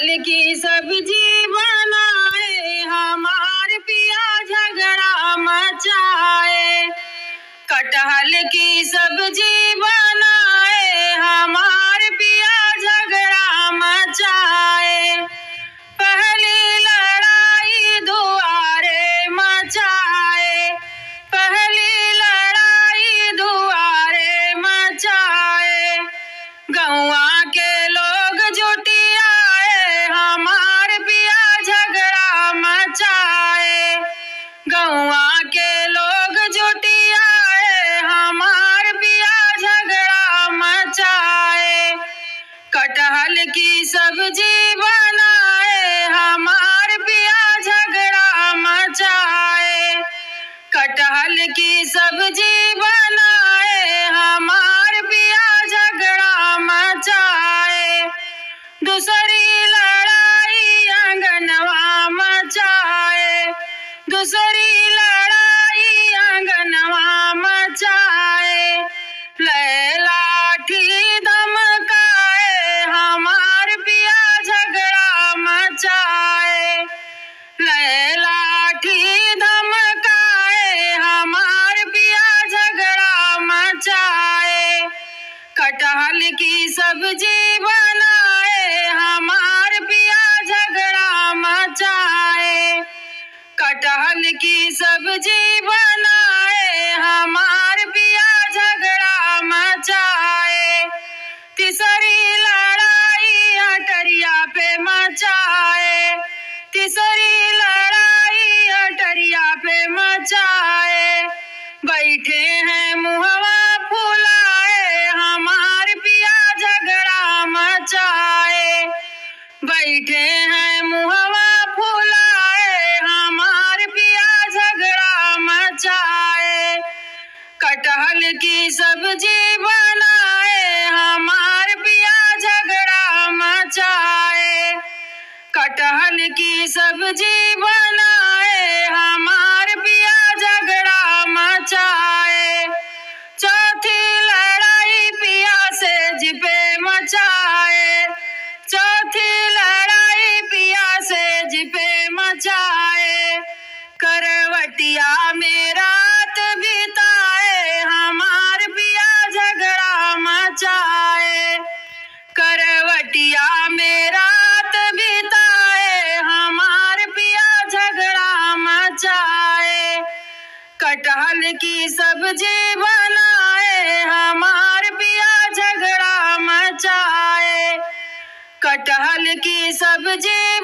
कटहल की सब्जी बनाए हमार पिया झगड़ा मचाए। कटहल की सब्जी बनाए हमार पिया झगड़ा मचाए। पहली लड़ाई दुआरे मचाए, पहली लड़ाई दुआरे मचाए। गौआ के लोग जुटियाए हमार पिया झगड़ा मचाए। गौआ के लोग जुटियाए हमार पिया झगड़ा मचाए। कटहल की सब्जी बनाए हमार पिया झगड़ा मचाए। कटहल की सब्जी बनाए हमार पिया झगड़ा मचाए। दूसरी लड़ाई आंगनवा मचाए, दूसरी लड़ाई आंगनवा मचाए। लाठी धमकाए हमार पिया झगड़ा मचाए। लाठी धमकाए हमार पिया झगड़ा मचाए। कटहल की सब्जी बनाए हमार पिया झगड़ा मचाए। कटहल की सब्जी बनाए हमार पिया झगड़ा मचाए। तीसरी लड़ाई अटरिया पे मचाए, तीसरी लड़ाई अटरिया पे मचाए। बैठे हैं मुहवा फुलाए हमार पिया झगड़ा मचाए। बैठे हैं मुहवा फुलाए हमार पिया झगड़ा मचाए। कटहल की सब्जी बनाए हमार पिया झगड़ा मचाए। कटहल की सब्जी बनाए हमार पिया झगड़ा मचाए। चौथी लड़ाई पिया सेज पे मचाए, चौथी लड़ाई पिया सेज पे मचाए। करवटिया में रात बिताए हमार पिया झगड़ा मचाए। करवटिया में रात बिताए हमार पिया झगड़ा मचाए। कटहल की सब्जी बनाए हमार पिया झगड़ा मचाए। कटहल की सब्जी